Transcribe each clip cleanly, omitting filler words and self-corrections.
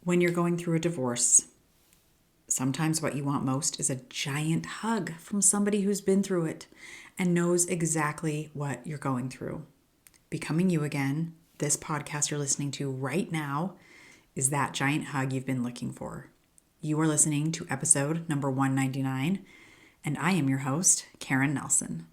When you're going through a divorce, sometimes what you want most is a giant hug from somebody who's been through it and knows exactly what you're going through. Becoming You Again, this podcast you're listening to right now, is that giant hug you've been looking for. You are listening to episode number 199, and I am your host, Karen Nelson.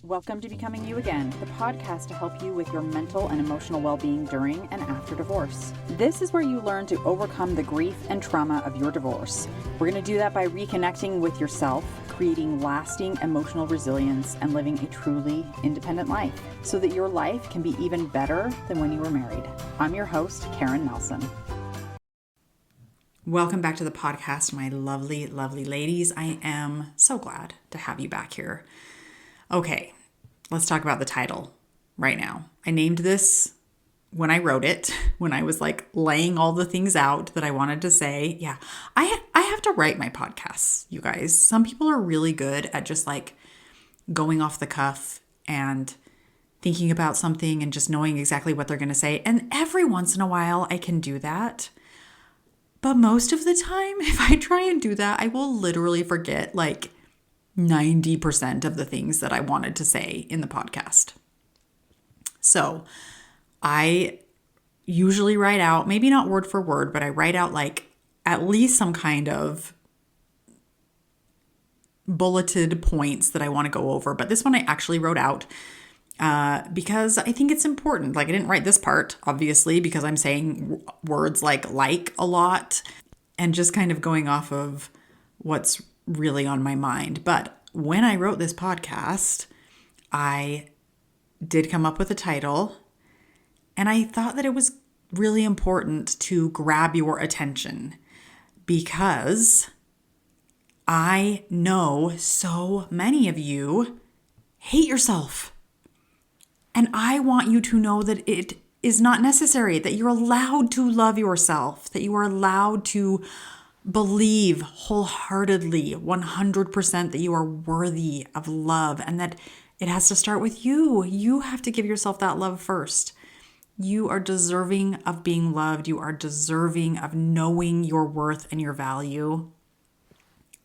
Welcome to Becoming You Again, the podcast to help you with your mental and emotional well-being during and after divorce. This is where you learn to overcome the grief and trauma of your divorce. We're going to do that by reconnecting with yourself, creating lasting emotional resilience, and living a truly independent life so that your life can be even better than when you were married. I'm your host, Karen Nelson. Welcome back to the podcast, my lovely, lovely ladies. I am so glad to have you back here. Okay, let's talk about the title right now. I named this when I wrote it, when I was like laying all the things out that I wanted to say. Yeah, I have to write my podcasts, you guys. Some people are really good at just like going off the cuff and thinking about something and just knowing exactly what they're going to say. And every once in a while, I can do that. But most of the time, if I try and do that, I will literally forget like 90% of the things that I wanted to say in the podcast. So I usually write out, maybe not word for word, but I write out like at least some kind of bulleted points that I want to go over. But this one I actually wrote out because I think it's important. Like I didn't write this part, obviously, because I'm saying words like a lot and just kind of going off of what's really on my mind. But when I wrote this podcast, I did come up with a title, and I thought that it was really important to grab your attention because I know so many of you hate yourself. And I want you to know that it is not necessary, that you're allowed to love yourself, that you are allowed to believe wholeheartedly, 100% that you are worthy of love and that it has to start with you. You have to give yourself that love first. You are deserving of being loved. You are deserving of knowing your worth and your value.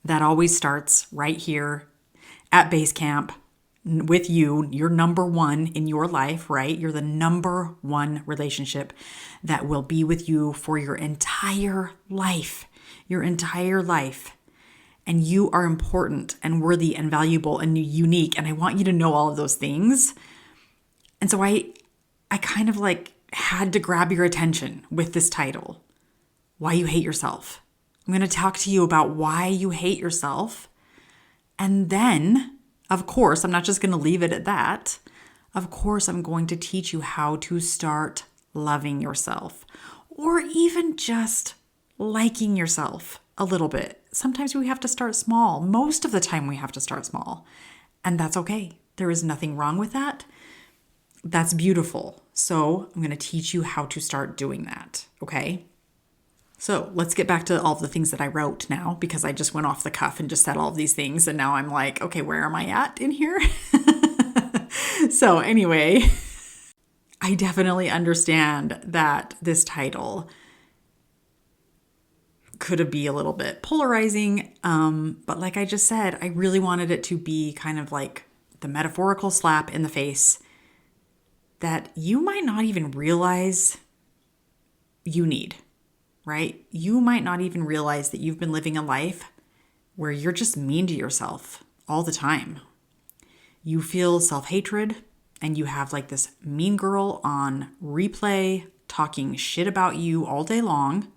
That always starts right here at base camp with you. You're number one in your life, right? You're the number one relationship that will be with you for your entire life. Your entire life. And you are important and worthy and valuable and unique. And I want you to know all of those things. And so I kind of like had to grab your attention with this title, Why You Hate Yourself. I'm going to talk to you about why you hate yourself. And then, of course, I'm not just going to leave it at that. Of course, I'm going to teach you how to start loving yourself or even just liking yourself a little bit. Sometimes we have to start small. Most of the time we have to start small. And that's okay. There is nothing wrong with that. That's beautiful. So I'm going to teach you how to start doing that. Okay? So let's get back to all of the things that I wrote now because I just went off the cuff and just said all of these things. And now I'm like, okay, where am I at in here? So anyway, I definitely understand that this title could be a little bit polarizing. But like I just said, I really wanted it to be kind of like the metaphorical slap in the face that you might not even realize you need, right? You might not even realize that you've been living a life where you're just mean to yourself all the time. You feel self-hatred and you have like this mean girl on replay talking shit about you all day long.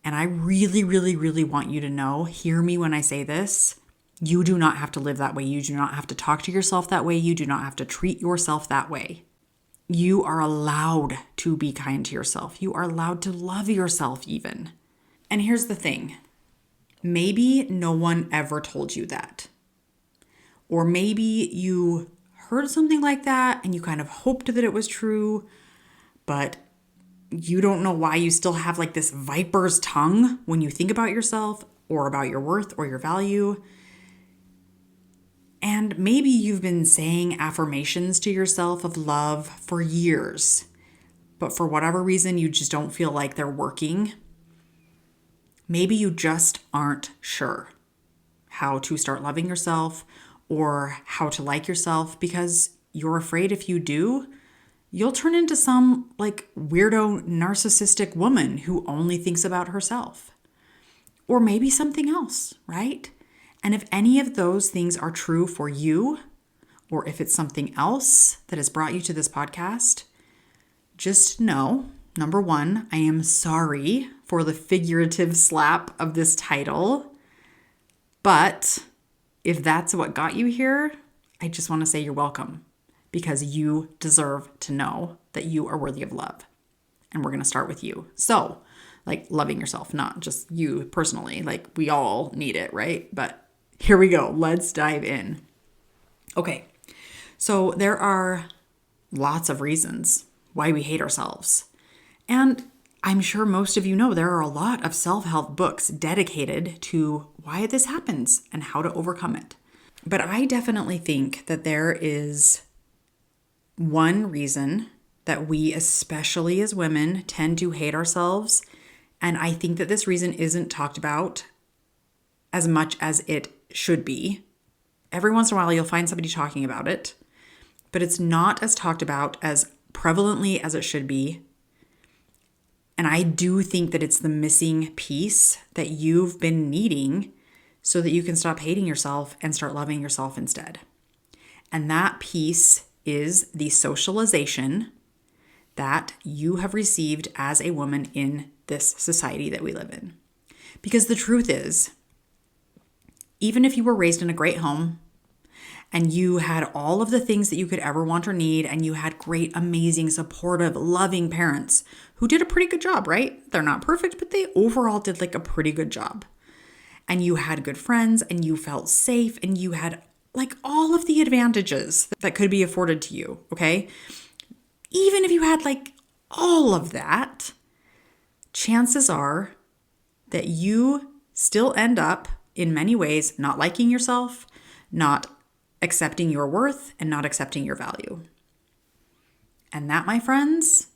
And I really, really, really want you to know, hear me when I say this, you do not have to live that way. You do not have to talk to yourself that way. You do not have to treat yourself that way. You are allowed to be kind to yourself. You are allowed to love yourself even. And here's the thing. Maybe no one ever told you that. Or maybe you heard something like that and you kind of hoped that it was true, but you don't know why you still have like this viper's tongue when you think about yourself or about your worth or your value. And maybe you've been saying affirmations to yourself of love for years, but for whatever reason, you just don't feel like they're working. Maybe you just aren't sure how to start loving yourself or how to like yourself because you're afraid if you do, you'll turn into some like weirdo narcissistic woman who only thinks about herself. Or maybe something else, right? And if any of those things are true for you, or if it's something else that has brought you to this podcast, just know, number one, I am sorry for the figurative slap of this title. But if that's what got you here, I just want to say you're welcome because you deserve to know that you are worthy of love. And we're going to start with you. So, like loving yourself, not just you personally. Like we all need it, right? But here we go. Let's dive in. Okay. So there are lots of reasons why we hate ourselves. And I'm sure most of you know there are a lot of self-help books dedicated to why this happens and how to overcome it. But I definitely think that there is one reason that we, especially as women, tend to hate ourselves. And I think that this reason isn't talked about as much as it should be. Every once in a while, you'll find somebody talking about it, but it's not as talked about as prevalently as it should be. And I do think that it's the missing piece that you've been needing so that you can stop hating yourself and start loving yourself instead. And that piece is the socialization that you have received as a woman in this society that we live in. Because the truth is, even if you were raised in a great home and you had all of the things that you could ever want or need, and you had great, amazing, supportive, loving parents who did a pretty good job, right? They're not perfect, but they overall did like a pretty good job. And you had good friends and you felt safe and you had like all of the advantages that could be afforded to you, okay? Even if you had like all of that, chances are that you still end up in many ways not liking yourself, not accepting your worth, and not accepting your value. And that, my friends,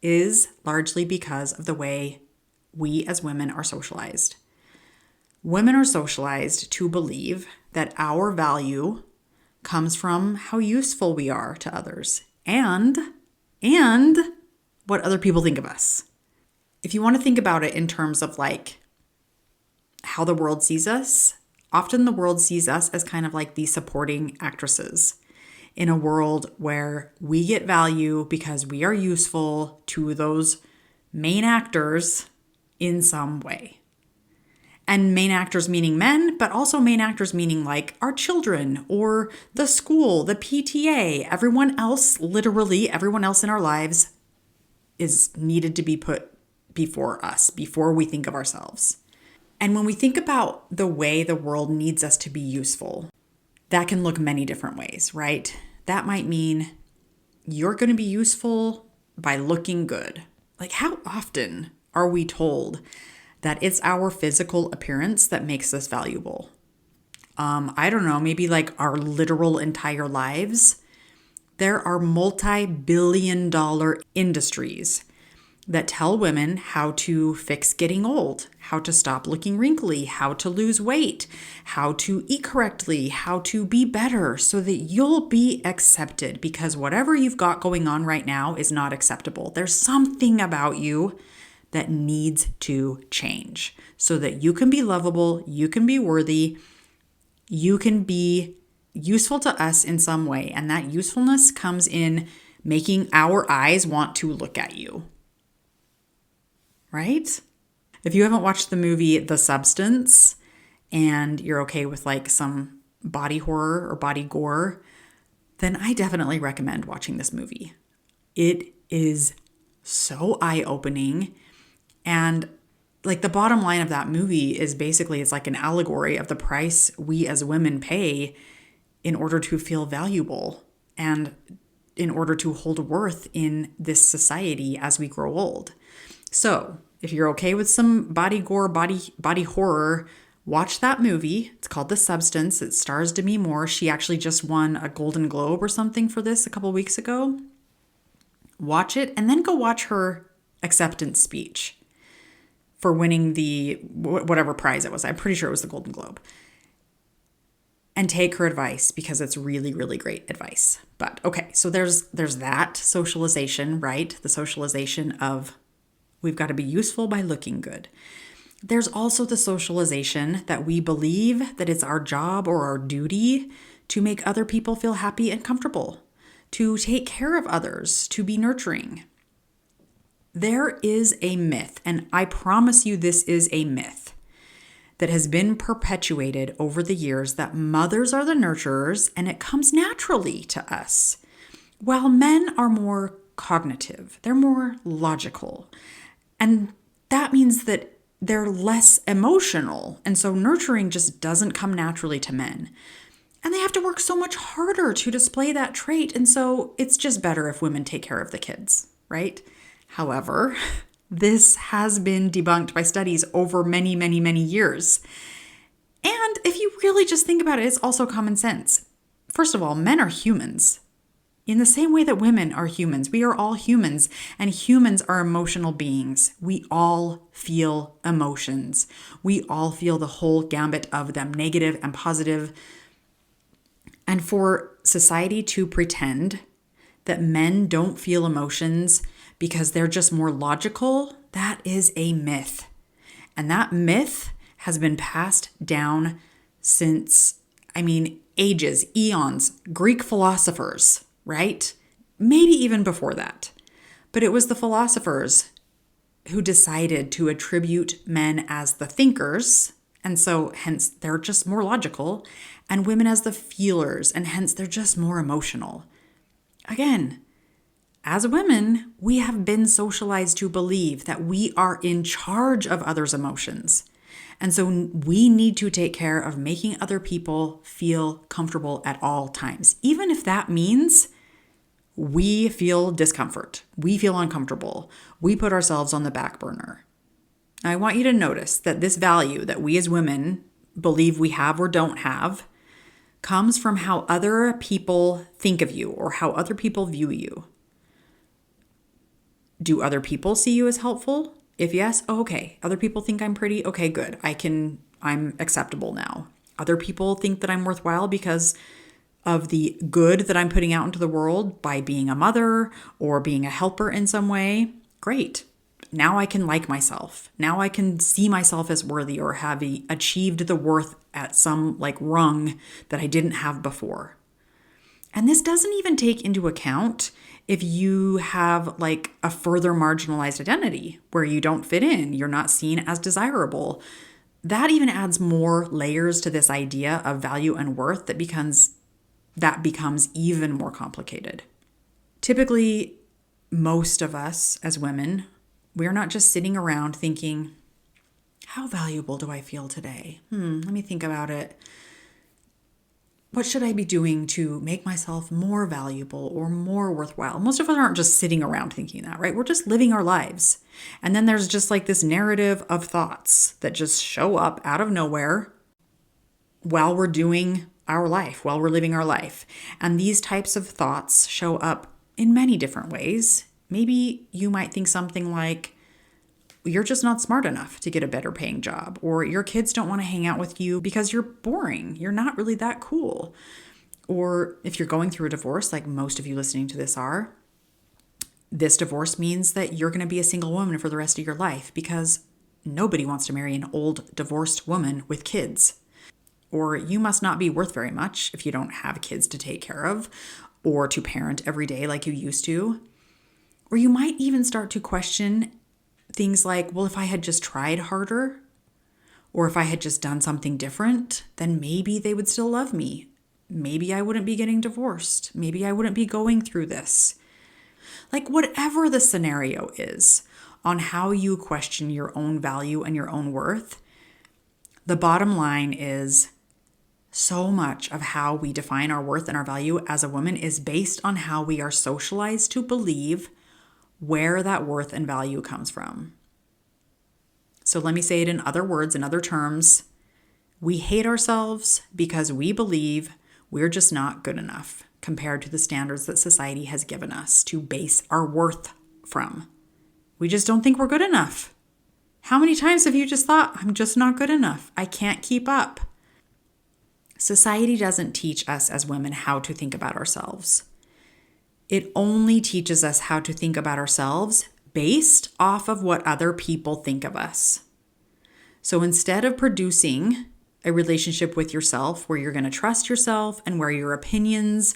is largely because of the way we as women are socialized. Women are socialized to believe that our value comes from how useful we are to others and what other people think of us. If you want to think about it in terms of like how the world sees us, often the world sees us as kind of like these supporting actresses in a world where we get value because we are useful to those main actors in some way. And main actors meaning men, but also main actors meaning like our children or the school, the PTA, everyone else, literally everyone else in our lives is needed to be put before us, before we think of ourselves. And when we think about the way the world needs us to be useful, that can look many different ways, right? That might mean you're going to be useful by looking good. Like how often are we told that it's our physical appearance that makes us valuable? I don't know, maybe like our literal entire lives. There are multi-billion-dollar industries that tell women how to fix getting old, how to stop looking wrinkly, how to lose weight, how to eat correctly, how to be better so that you'll be accepted because whatever you've got going on right now is not acceptable. There's something about you that needs to change so that you can be lovable, you can be worthy, you can be useful to us in some way. And that usefulness comes in making our eyes want to look at you. Right? If you haven't watched the movie The Substance and you're okay with like some body horror or body gore, then I definitely recommend watching this movie. It is so eye-opening. And like the bottom line of that movie is basically it's like an allegory of the price we as women pay in order to feel valuable and in order to hold worth in this society as we grow old. So if you're okay with some body gore, body horror, watch that movie. It's called The Substance. It stars Demi Moore. She actually just won a Golden Globe or something for this a couple weeks ago. Watch it and then go watch her acceptance speech for winning the whatever prize it was. I'm pretty sure it was the Golden Globe. And take her advice because it's really, really great advice. But okay, so there's that socialization, right? The socialization of we've got to be useful by looking good. There's also the socialization that we believe that it's our job or our duty to make other people feel happy and comfortable, to take care of others, to be nurturing. There is a myth, and I promise you this is a myth, that has been perpetuated over the years that mothers are the nurturers and it comes naturally to us, while men are more cognitive, they're more logical. And that means that they're less emotional. And so nurturing just doesn't come naturally to men. And they have to work so much harder to display that trait. And so it's just better if women take care of the kids, right? However, this has been debunked by studies over many, many, many years. And if you really just think about it, it's also common sense. First of all, men are humans. In the same way that women are humans, we are all humans, and humans are emotional beings. We all feel emotions. We all feel the whole gambit of them, negative and positive. And for society to pretend that men don't feel emotions because they're just more logical, that is a myth. And that myth has been passed down since, ages, eons, Greek philosophers, right? Maybe even before that. But it was the philosophers who decided to attribute men as the thinkers, and so hence they're just more logical, and women as the feelers, and hence they're just more emotional. Again, as women, we have been socialized to believe that we are in charge of others' emotions. And so we need to take care of making other people feel comfortable at all times, even if that means we feel discomfort, we feel uncomfortable, we put ourselves on the back burner. I want you to notice that this value that we as women believe we have or don't have comes from how other people think of you or how other people view you. Do other people see you as helpful? If yes, okay. Other people think I'm pretty? Okay, good. I'm acceptable now. Other people think that I'm worthwhile because of the good that I'm putting out into the world by being a mother or being a helper in some way. Great. Now I can like myself. Now I can see myself as worthy or have achieved the worth at some rung that I didn't have before. And this doesn't even take into account if you have a further marginalized identity where you don't fit in, you're not seen as desirable. That even adds more layers to this idea of value and worth that becomes even more complicated. Typically, most of us as women, we're not just sitting around thinking, how valuable do I feel today? Let me think about it. What should I be doing to make myself more valuable or more worthwhile? Most of us aren't just sitting around thinking that, right? We're just living our lives. And then there's just this narrative of thoughts that just show up out of nowhere while we're doing our life, while we're living our life. And these types of thoughts show up in many different ways. Maybe you might think something like, you're just not smart enough to get a better paying job, or your kids don't want to hang out with you because you're boring. You're not really that cool. Or if you're going through a divorce, like most of you listening to this are, this divorce means that you're going to be a single woman for the rest of your life because nobody wants to marry an old divorced woman with kids. Or you must not be worth very much if you don't have kids to take care of or to parent every day like you used to. Or you might even start to question things like, well, if I had just tried harder, or if I had just done something different, then maybe they would still love me. Maybe I wouldn't be getting divorced. Maybe I wouldn't be going through this. Whatever the scenario is on how you question your own value and your own worth, the bottom line is so much of how we define our worth and our value as a woman is based on how we are socialized to believe where that worth and value comes from. So let me say it in other words, in other terms. We hate ourselves because we believe we're just not good enough. compared to the standards that society has given us to base our worth from. We just don't think we're good enough. How many times have you just thought, I'm just not good enough. I can't keep up. Society doesn't teach us as women how to think about ourselves. It only teaches us how to think about ourselves based off of what other people think of us. So instead of producing a relationship with yourself where you're going to trust yourself and where your opinions,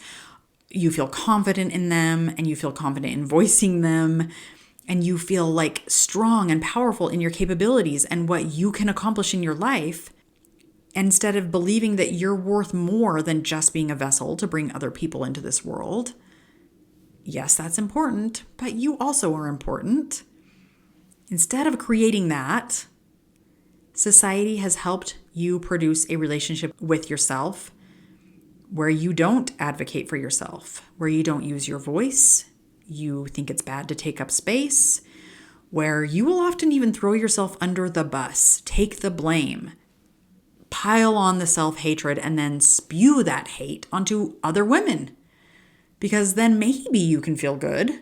you feel confident in them and you feel confident in voicing them and you feel like strong and powerful in your capabilities and what you can accomplish in your life, instead of believing that you're worth more than just being a vessel to bring other people into this world. Yes, that's important, but you also are important. Instead of creating that, society has helped you produce a relationship with yourself where you don't advocate for yourself, where you don't use your voice, you think it's bad to take up space, where you will often even throw yourself under the bus, take the blame, pile on the self-hatred, and then spew that hate onto other women. Because then maybe you can feel good.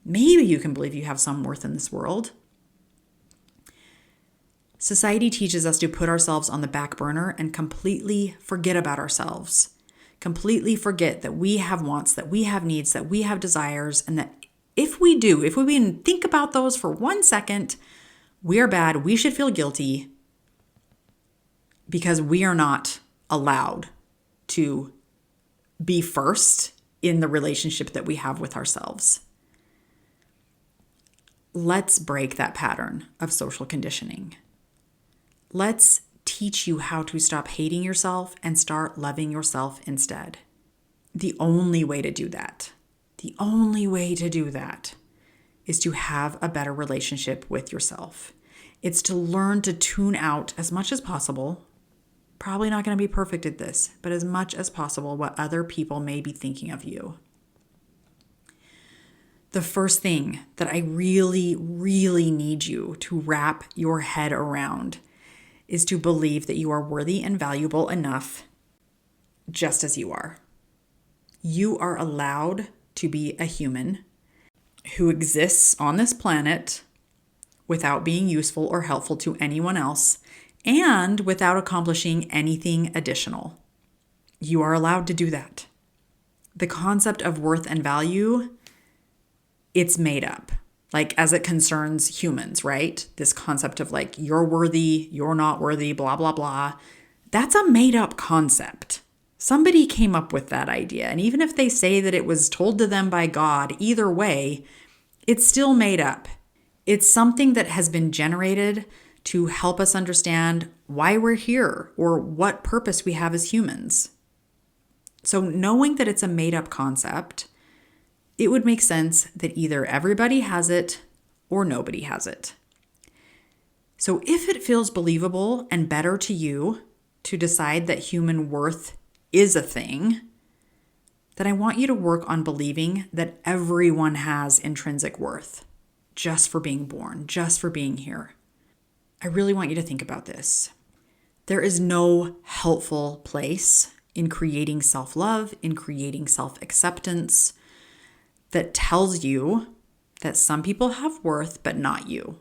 Maybe you can believe you have some worth in this world. Society teaches us to put ourselves on the back burner and completely forget about ourselves. Completely forget that we have wants, that we have needs, that we have desires, and that if we even think about those for 1 second, we are bad, we should feel guilty because we are not allowed to be first in the relationship that we have with ourselves. Let's break that pattern of social conditioning. Let's teach you how to stop hating yourself and start loving yourself instead. The only way to do that is to have a better relationship with yourself. It's to learn to tune out as much as possible. Probably not going to be perfect at this, but as much as possible what other people may be thinking of you. The first thing that I really, really need you to wrap your head around is to believe that you are worthy and valuable enough just as you are. You are allowed to be a human who exists on this planet without being useful or helpful to anyone else and without accomplishing anything additional. You are allowed to do that. The concept of worth and value, it's made up. Like as it concerns humans, right? This concept of like, you're worthy, you're not worthy, blah, blah, blah. That's a made up concept. Somebody came up with that idea. And even if they say that it was told to them by God, either way, it's still made up. It's something that has been generated to help us understand why we're here or what purpose we have as humans. So knowing that it's a made up concept, it would make sense that either everybody has it or nobody has it. So if it feels believable and better to you to decide that human worth is a thing, then I want you to work on believing that everyone has intrinsic worth just for being born, just for being here. I really want you to think about this. There is no helpful place in creating self-love, in creating self-acceptance, that tells you that some people have worth, but not you.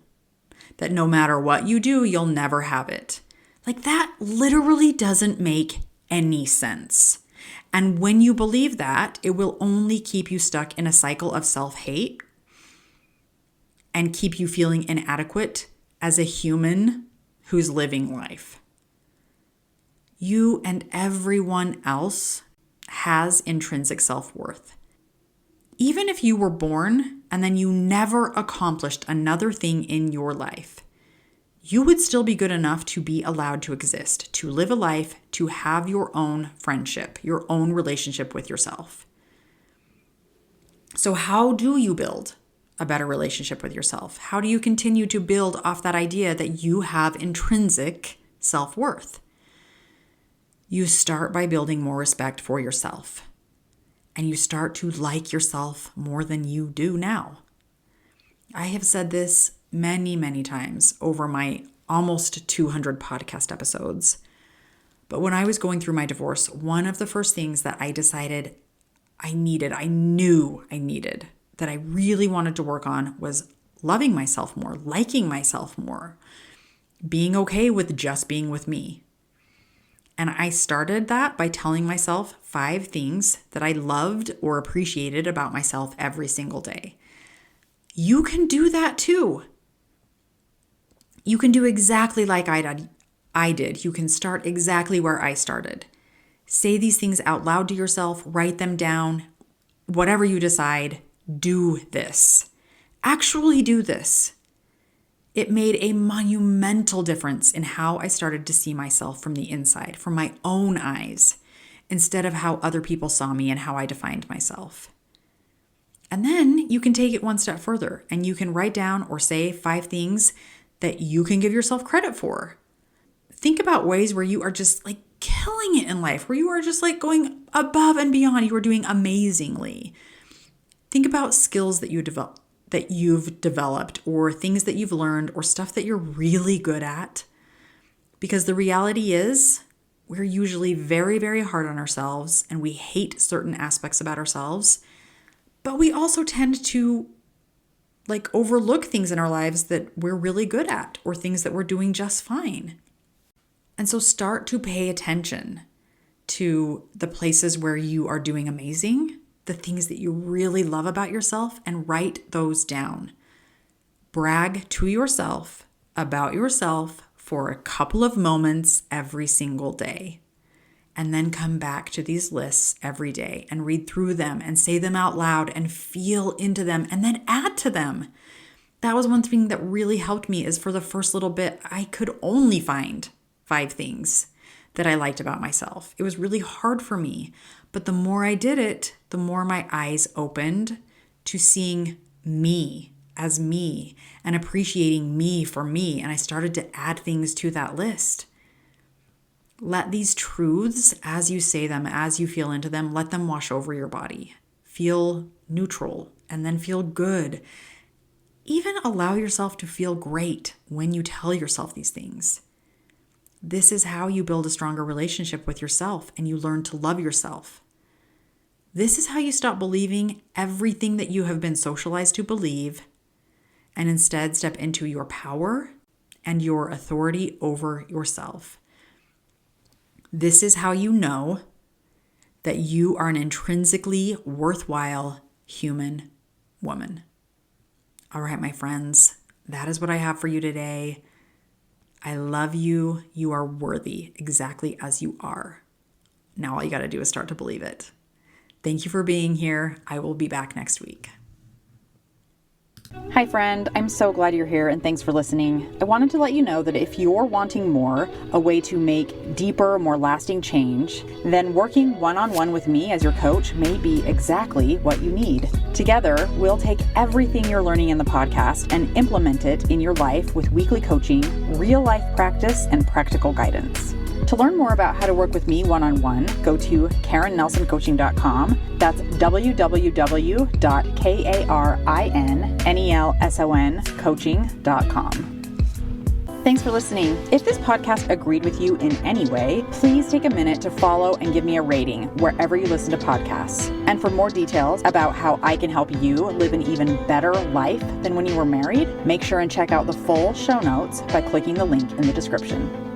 That no matter what you do, you'll never have it. Like that literally doesn't make any sense. And when you believe that, it will only keep you stuck in a cycle of self-hate and keep you feeling inadequate as a human who's living life. You and everyone else has intrinsic self-worth. Even if you were born and then you never accomplished another thing in your life, you would still be good enough to be allowed to exist, to live a life, to have your own friendship, your own relationship with yourself. So how do you build a better relationship with yourself? How do you continue to build off that idea that you have intrinsic self-worth? You start by building more respect for yourself. And you start to like yourself more than you do now. I have said this many, many times over my almost 200 podcast episodes. But when I was going through my divorce, one of the first things that I decided I knew I needed, that I really wanted to work on was loving myself more, liking myself more, being okay with just being with me. And I started that by telling myself 5 things that I loved or appreciated about myself every single day. You can do that too. You can do exactly like I did. You can start exactly where I started. Say these things out loud to yourself, write them down, whatever you decide, do this. Actually do this. It made a monumental difference in how I started to see myself from the inside, from my own eyes, instead of how other people saw me and how I defined myself. And then you can take it one step further and you can write down or say 5 things that you can give yourself credit for. Think about ways where you are just like killing it in life, where you are just like going above and beyond. You are doing amazingly. Think about skills that you've developed or things that you've learned or stuff that you're really good at. Because the reality is we're usually very, very hard on ourselves and we hate certain aspects about ourselves. But we also tend to like overlook things in our lives that we're really good at or things that we're doing just fine. And so start to pay attention to the places where you are doing amazing, the things that you really love about yourself, and write those down. Brag to yourself about yourself for a couple of moments every single day. And then come back to these lists every day and read through them and say them out loud and feel into them and then add to them. That was one thing that really helped me, is for the first little bit, I could only find 5 things that I liked about myself. It was really hard for me, but the more I did it, the more my eyes opened to seeing me as me and appreciating me for me. And I started to add things to that list. Let these truths, as you say them, as you feel into them, let them wash over your body. Feel neutral and then feel good. Even allow yourself to feel great when you tell yourself these things. This is how you build a stronger relationship with yourself and you learn to love yourself. This is how you stop believing everything that you have been socialized to believe and instead step into your power and your authority over yourself. This is how you know that you are an intrinsically worthwhile human woman. All right, my friends, that is what I have for you today. I love you. You are worthy exactly as you are. Now all you got to do is start to believe it. Thank you for being here. I will be back next week. Hi friend, I'm so glad you're here and thanks for listening. I wanted to let you know that if you're wanting more, a way to make deeper, more lasting change, then working one-on-one with me as your coach may be exactly what you need. Together, we'll take everything you're learning in the podcast and implement it in your life with weekly coaching, real life practice, and practical guidance. To learn more about how to work with me one-on-one, go to KarenNelsonCoaching.com. That's www.KarenNelsonCoaching.com. Thanks for listening. If this podcast agreed with you in any way, please take a minute to follow and give me a rating wherever you listen to podcasts. And for more details about how I can help you live an even better life than when you were married, make sure and check out the full show notes by clicking the link in the description.